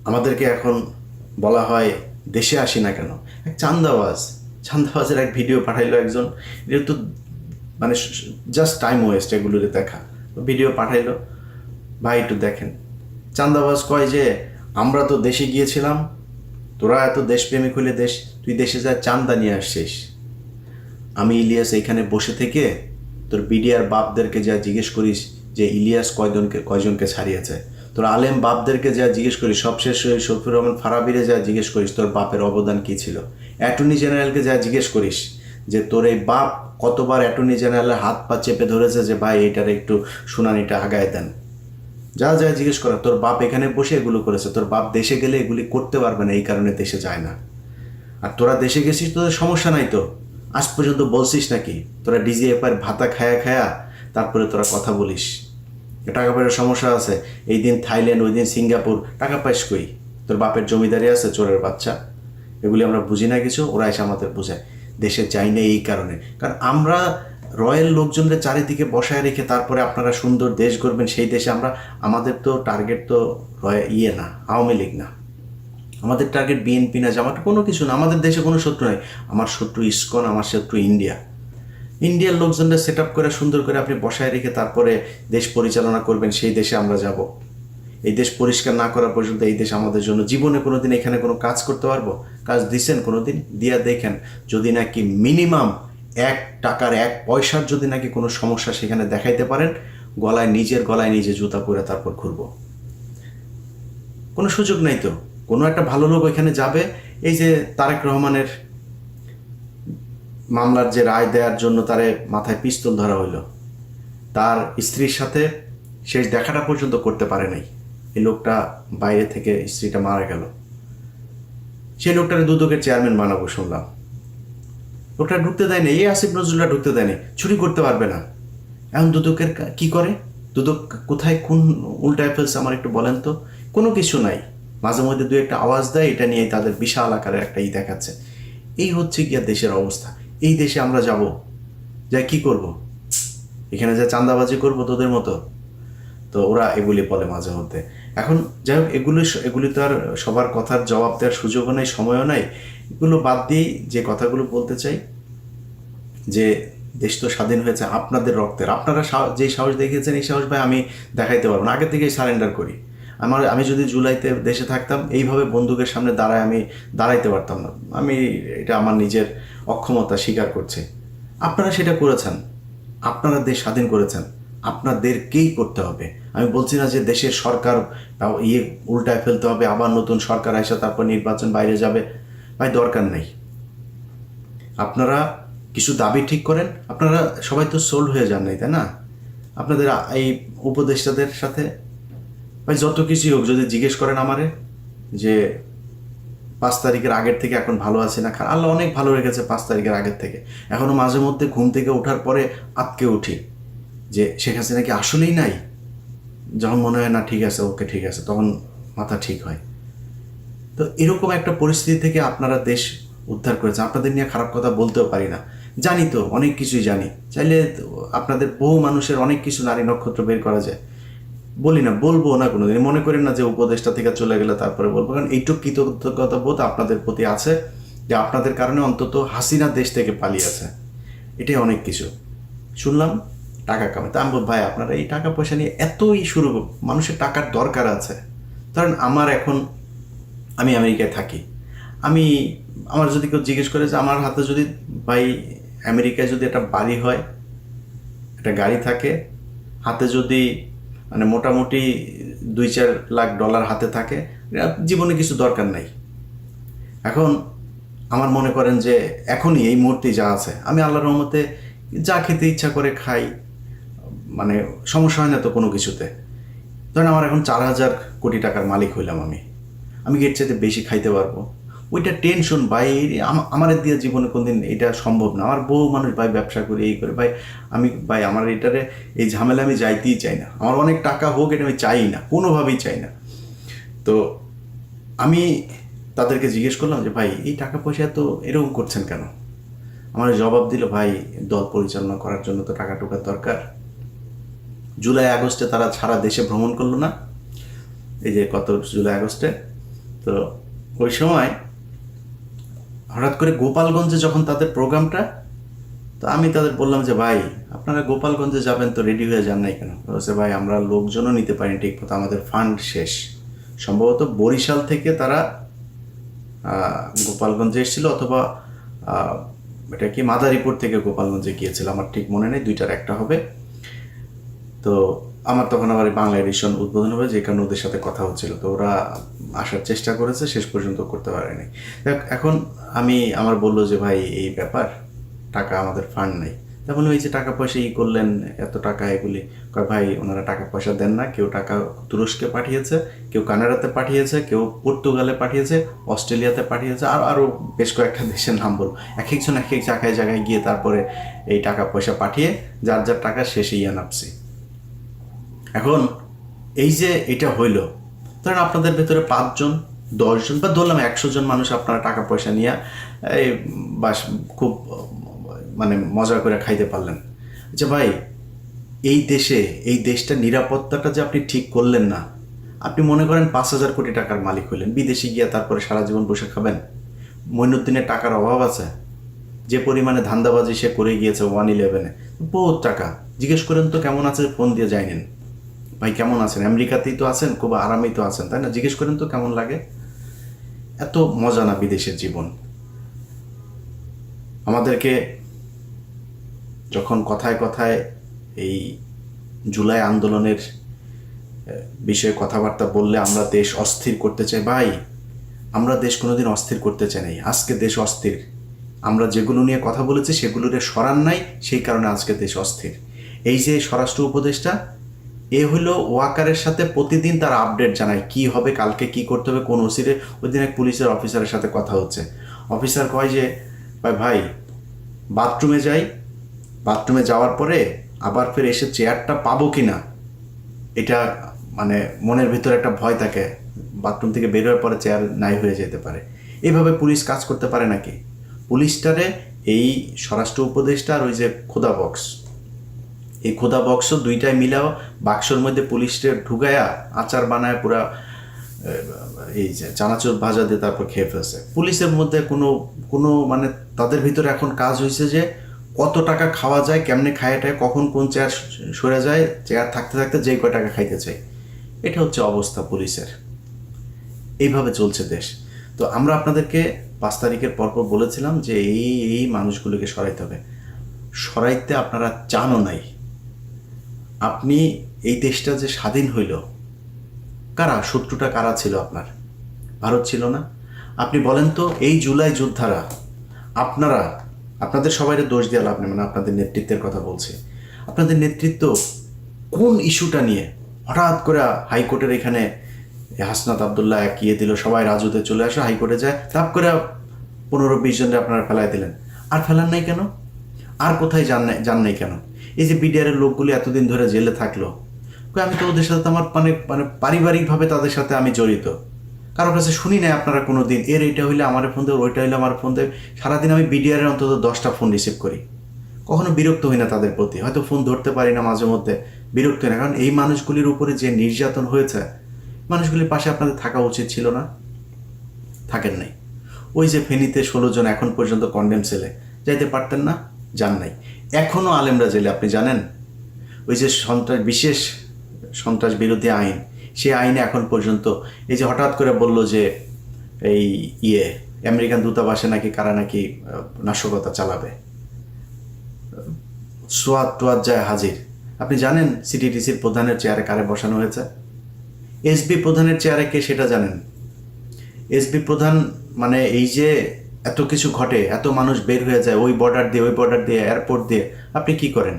আমাদেরকে এখন বলা হয় দেশে আসি না কেন। এক চান্দাবাজের এক ভিডিও পাঠাইলো একজন, এটা তো মানে জাস্ট টাইম ওয়েস্ট এগুলোরে দেখা। ভিডিও পাঠাইলো, ভাই একটু দেখেন। চান্দাবাজ কয় যে আমরা তো দেশে গিয়েছিলাম, তোরা এত দেশপ্রেমিক হইলে তুই দেশে যা চান্দা নিয়ে আসছিস। আমি ইলিয়াস এইখানে বসে থেকে তোর বিডিআর বাপদেরকে যা জিজ্ঞেস করিস যে ইলিয়াস কয়জনকে ছাড়িয়েছে, তোর আলেম বাপদেরকে যা জিজ্ঞেস করিস, সবশেষ ওই শফিউর রহমান ফারাবিরে যা জিজ্ঞেস করিস তোর বাপের অবদান কী ছিল, অ্যাটর্নি জেনারেলকে যা জিজ্ঞেস করিস যে তোর এই বাপ কতবার অ্যাটর্নি জেনারেলের হাত পা চেপে ধরেছে যে ভাই এইটার একটু শুনানিটা আগায় দেন, যা যা জিজ্ঞেস করা, তোর বাপ এখানে বসে এগুলো করেছে। তোর বাপ দেশে গেলে এগুলি করতে পারবে না, এই কারণে দেশে যায় না। আর তোরা দেশে গেছিস, তোদের সমস্যা নাই তো, আজ পর্যন্ত বলছিস নাকি তোরা ডিজিএফআই ভাতা খায়া খায়া তারপরে তোরা কথা বলিস টাকা পয়সার সমস্যা আছে, এই দিন থাইল্যান্ড ওই দিন সিঙ্গাপুর, টাকা পাইস কই? তোর বাপের জমিদারি আছে, চোরের বাচ্চা। এগুলি আমরা বুঝি না কিছু, ওরা এসে আমাদের বোঝায়। দেশে যাই না এই কারণে, কারণ আমরা রয়্যাল লোকজনদের চারিদিকে বসায় রেখে তারপরে আপনারা সুন্দর দেশ গড়বেন সেই দেশে আমরা, আমাদের তো টার্গেট তো না আওয়ামী লীগ না, আমাদের টার্গেট বিএনপি না, জামাত, কোনো কিছু না। আমাদের দেশে কোনো শত্রু নাই, আমার শত্রু ইসকন, আমার শত্রু ইন্ডিয়ার লোকজনদের সেট আপ করে সুন্দর করে আপনি বসায় রেখে তারপরে দেশ পরিচালনা করবেন, সেই দেশে আমরা যাব। এই দেশ পরিষ্কার না করা পর্যন্ত এই দেশ আমাদের জন্য, জীবনে কোনো দিন এখানে কোনো কাজ করতে পারবো? কাজ দিচ্ছেন কোনো দিন? দিয়া দেখেন, যদি নাকি মিনিমাম 1 টাকার 1 পয়সার যদি নাকি কোনো সমস্যা সেখানে দেখাইতে পারেন, নিজের গলায় নিজে জুতা পরে তারপর ঘুরবো। কোনো সুযোগ নাই তো। কোনো একটা ভালো লোক ওইখানে যাবে, এই যে তারেক রহমানের মামলার যে রায় দেওয়ার জন্য তারে মাথায় পিস্তল ধরা হইলো, তার স্ত্রীর সাথে শেষ দেখাটা পর্যন্ত করতে পারে নাই। এই লোকটা বাইরে থেকে, স্ত্রীটা মারা গেল, সেই লোকটারে দুদকের চেয়ারম্যান বানাবো শুনলাম। লোকটা ঢুকতে দেয়নি, এই আসিফ নজরুলরা ঢুকতে দেয়নি, চুরি করতে পারবে না। এখন দুদকের কি করে? দুদক কোথায় কোন উল্টায় ফেলছে আমার একটু বলেন তো? কোনো কিছু নাই, মাঝে মধ্যে দু একটা আওয়াজ দেয়, এটা নিয়ে তাদের বিশাল আকারের একটা দেখাচ্ছে। এই হচ্ছে গিয়া দেশের অবস্থা। এই দেশে আমরা যাব, যাই কি করব? এখানে যা চাঁদাবাজি করব তোদের মতো? তো ওরা এগুলি বলে মাঝে মধ্যে। এখন যাই হোক, এগুলি তো আর সবার কথার জবাব দেওয়ার সুযোগও নাই, সময়ও নাই। এগুলো বাদ দিয়েই যে কথাগুলো বলতে চাই, যে দেশ তো স্বাধীন হয়েছে আপনাদের রক্তের, আপনারা যেই সাহস দেখিয়েছেন এই সাহস ভাই আমি দেখাইতে পারবো না, আগে থেকেই সারেন্ডার করি। আমি যদি জুলাইতে দেশে থাকতাম এইভাবে বন্দুকের সামনে আমি দাঁড়াইতে পারতাম না। এটা আমার নিজের অক্ষমতা স্বীকার করছি। আপনারা সেটা করেছেন, আপনারা দেশ স্বাধীন করেছেন, আপনাদেরকেই করতে হবে। আমি বলছি না যে দেশের সরকার উল্টায় ফেলতে হবে, আবার নতুন সরকার আসে তারপর নির্বাচন বাইরে যাবে, ভাই দরকার নেই। আপনারা কিছু দাবি ঠিক করেন, আপনারা সবাই তো সোল্ড হয়ে যান নাই, তাই না? আপনাদের এই উপদেষ্টাদের সাথে ভাই যত কিছুই হোক, যদি জিজ্ঞেস করেন আমারে যে 5 তারিখের আগের থেকে এখন ভালো আছে না, আল্লাহ অনেক ভালো রেখেছে 5 তারিখের আগের থেকে। এখনও মাঝে মধ্যে ঘুম থেকে ওঠার পরে আতকে উঠি যে শেখ হাসিনা কি আসলেই নাই। যখন মনে হয় না ঠিক আছে, ওকে ঠিক আছে, তখন মাথা ঠিক হয়। তো এরকম একটা পরিস্থিতি থেকে আপনারা দেশ উদ্ধার করেছেন। আপনাদের নিয়ে খারাপ কথা বলতেও পারি না, জানি তো অনেক কিছুই জানি, চাইলে আপনাদের বহু মানুষের অনেক কিছু নারী নক্ষত্র বের করা যায়। বলি না, বলবো না কোনোদিন, মনে করেন না যে উপদেশটা থেকে চলে গেলে তারপরে বলবো, কারণ এইটুকু কৃতজ্ঞতা বোধ আপনাদের প্রতি আছে যে আপনাদের কারণে অন্তত হাসিনা দেশ থেকে পালিয়েছে। এটাই অনেক কিছু। শুনলাম টাকা কামাই, তা আমি ভাই আপনারা এই টাকা পয়সা নিয়ে এতই শুরু, মানুষের টাকার দরকার আছে। ধরেন আমি আমেরিকায় থাকি, আমার যদি কেউ জিজ্ঞেস করে যে আমার হাতে যদি ভাই আমেরিকায় যদি একটা বাড়ি হয়, একটা গাড়ি থাকে, হাতে যদি মানে মোটামুটি 2-4 লাখ ডলার হাতে থাকে, জীবনে কিছু দরকার নাই। এখন আমার মনে করেন যে এখনই এই মুহূর্তে যা আছে, আমি আল্লাহর রহমতে যা খেতে ইচ্ছা করে খাই, মানে সমস্যা হয় না তো কোনো কিছুতে। ধরেন আমার এখন 4,000 কোটি টাকার মালিক হইলাম, আমি এর চাইতে বেশি খাইতে পারবো, ওইটা টেনশন ভাই। আমার দিয়ে জীবনে কোনদিন এটা সম্ভব না। আমার বহু মানুষ ভাই ব্যবসা করে এই করে, ভাই আমার এটারে এই ঝামেলা আমি যাইতেই চাই না। আমার অনেক টাকা হোক, এটা আমি চাই না, কোনোভাবেই চাই না। তো আমি তাদেরকে জিজ্ঞেস করলাম যে ভাই এই টাকা পয়সা তো এরকম করছেন কেন? আমার জবাব দিল, ভাই দল পরিচালনা করার জন্য তো টাকা টুকার দরকার। জুলাই আগস্টে তারা সারা দেশে ভ্রমণ করলো না? এই যে কত জুলাই আগস্টে তো ওই সময় হঠাৎ করে গোপালগঞ্জে যখন তাদের প্রোগ্রামটা, তো আমি তাদের বললাম যে ভাই আপনারা গোপালগঞ্জে যাবেন তো রেডি হয়ে যান নাই কেন? বলছে ভাই আমরা লোকজনও নিতে পারি ঠিক মতো, আমাদের ফান্ড শেষ। সম্ভবত বরিশাল থেকে তারা গোপালগঞ্জে এসেছিল, অথবা এটা কি মাদারীপুর থেকে গোপালগঞ্জে গিয়েছিল, আমার ঠিক মনে নেই, দুইটার একটা হবে। তো আমার তখন আবার বাংলা এডিশন উদ্বোধন হবে, যে কারণে ওদের সাথে কথা হচ্ছিল। তো ওরা আসার চেষ্টা করেছে, শেষ পর্যন্ত করতে পারেনি। এখন আমার বললো যে ভাই এই ব্যাপার, টাকা আমাদের ফান্ড নাই। তখন ওই যে টাকা পয়সা করলেন, এত টাকা এগুলি, কয় ভাই ওনারা টাকা পয়সা দেন না। কেউ টাকা তুরস্কে পাঠিয়েছে, কেউ কানাডাতে পাঠিয়েছে, কেউ পর্তুগালে পাঠিয়েছে, অস্ট্রেলিয়াতে পাঠিয়েছে, আর আরও বেশ কয়েকটা দেশের নাম বল। এক একজন এক এক জায়গায় জায়গায় গিয়ে তারপরে এই টাকা পয়সা পাঠিয়ে যার যার টাকা শেষেই আনাপছি। এখন এই যে এটা হইল, ধরেন আপনাদের ভেতরে 5 জন 10 জন বা ধরলাম 100 জন মানুষ আপনারা টাকা পয়সা নিয়ে এই বাস খুব মানে মজা করে খাইতে পারলেন। যে ভাই এই দেশটা নিরাপত্তাটা যে আপনি ঠিক করলেন না, আপনি মনে করেন 5,000 কোটি টাকার মালিক হইলেন, বিদেশে গিয়ে তারপরে সারা জীবন বসে খাবেন? মইনুদ্দিনের টাকার অভাব আছে? যে পরিমাণে ধান্দাবাজি সে করে গিয়েছে 111-এ, বহুত টাকা। জিজ্ঞেস করেন তো কেমন আছে, ফোন দিয়ে যায়নি ভাই কেমন আছেন, আমেরিকাতেই তো আছেন, খুব আরামেই তো আছেন, তাই না? জিজ্ঞেস করেন তো কেমন লাগে। এত মজা না বিদেশের জীবন। আমাদেরকে যখন কথায় কথায় এই জুলাই আন্দোলনের বিষয়ে কথাবার্তা বললে আমরা দেশ অস্থির করতে চাই, ভাই আমরা দেশ কোনোদিন অস্থির করতে চাই নাই। আজকে দেশ অস্থির। আমরা যেগুলো নিয়ে কথা বলেছি সেগুলোর সরান নাই, সেই কারণে আজকে দেশ অস্থির। এই যে স্বরাষ্ট্র উপদেষ্টা, এ হলো ওয়াকারের সাথে প্রতিদিন তার আপডেট জানায় কি হবে, কালকে কি করতে হবে, কোন ওসিরে। ওই দিন এক পুলিশের অফিসারের সাথে কথা হচ্ছে, অফিসার কয় যে ভাই বাথরুমে যাই, বাথরুমে যাওয়ার পরে আবার ফের এসে চেয়ারটা পাবো কি না, এটা মানে মনের ভিতরে একটা ভয় থাকে, বাথরুম থেকে বের হওয়ার পরে চেয়ার নাই হয়ে যেতে পারে। এইভাবে পুলিশ কাজ করতে পারে নাকি? পুলিশটারে এই স্বরাষ্ট্র উপদেষ্টা আর ওই যে খোদা বক্স, এই খোদা বক্স দুইটাই মিলাও বাক্সর মধ্যে পুলিশটা ঢুকায়া আচার বানায় পুরা এই যে চানাচুর ভাজা দিয়ে তারপর খেয়ে ফেলছে। পুলিশের মধ্যে কোনো মানে তাদের ভিতরে এখন কাজ হয়েছে যে কত টাকা খাওয়া যায়, কেমনে খায়াটায়, কখন কোন চেয়ার সরে যায়, চেয়ার থাকতে থাকতে যেই কয় টাকা খাইতে চাই। এটা হচ্ছে অবস্থা পুলিশের। এইভাবে চলছে দেশ। তো আমরা আপনাদেরকে 5 তারিখের পরপর বলেছিলাম যে এই মানুষগুলোকে সরাইতে হবে। সরাইতে আপনারা চানও নাই। আপনি এই দেশটা যে স্বাধীন হইল, কারা শত্রুটা কারা ছিল আপনার? ভারত ছিল না? আপনি বলেন তো, এই জুলাই যোদ্ধারা, আপনাদের সবাই দোষ দেওয়া লাভ নেই, মানে আপনাদের নেতৃত্বের কথা বলছে। আপনাদের নেতৃত্ব কোন ইস্যুটা নিয়ে হঠাৎ করে হাইকোর্টের এখানে হাসনাত আবদুল্লাহ একিয়ে দিল, সবাই রাজুতে চলে আসো, হাইকোর্টে যায়, তাপ করে 15-20 জনকে আপনারা ফেলায় দিলেন। আর ফেলান নাই কেন? আর কোথায় যান নাই কেন? এই যে বিডিআরের লোকগুলি এতদিন ধরে জেলে থাকলো, আমি তো ওদের সাথে আমার মানে পারিবারিকভাবে তাদের সাথে আমি জড়িত, কারোর কাছে শুনি নাই আপনারা কোনো দিন এইটা হইলে আমার ফোন দেবে, ওইটা হইলে আমার ফোন দেবে। সারাদিন আমি বিডিআরের অন্তত 10টা ফোন রিসিভ করি, কখনো বিরক্ত হই না তাদের প্রতি। হয়তো ফোন ধরতে পারি না মাঝে মধ্যে, বিরক্ত হই না, কারণ এই মানুষগুলির উপরে যে নির্যাতন হয়েছে, মানুষগুলির পাশে আপনাদের থাকা উচিত ছিল না? থাকেন নাই। ওই যে ফেনীতে 16 জন এখন পর্যন্ত কন্ডেম সেলে, যাইতে পারতেন না? যান নাই। এখনও আলেমরা জেলে, আপনি জানেন? ওই যে বিশেষ সন্ত্রাস বিরোধী আইন, সেই আইনে এখন পর্যন্ত এই যে হঠাৎ করে বলল যে এই আমেরিকান দূতাবাসে নাকি কারা নাকি নাশকতা চালাবে, সোয়াদ যায় হাজির। আপনি জানেন সিটিটিসির প্রধানের চেয়ারে কারে বসানো হয়েছে? এসবি প্রধানের চেয়ারে কে সেটা জানেন? এসবি প্রধান মানে এই যে এত কিছু ঘটে, এত মানুষ বের হয়ে যায় ওই বর্ডার দিয়ে এয়ারপোর্ট দিয়ে, আপনি কি করেন?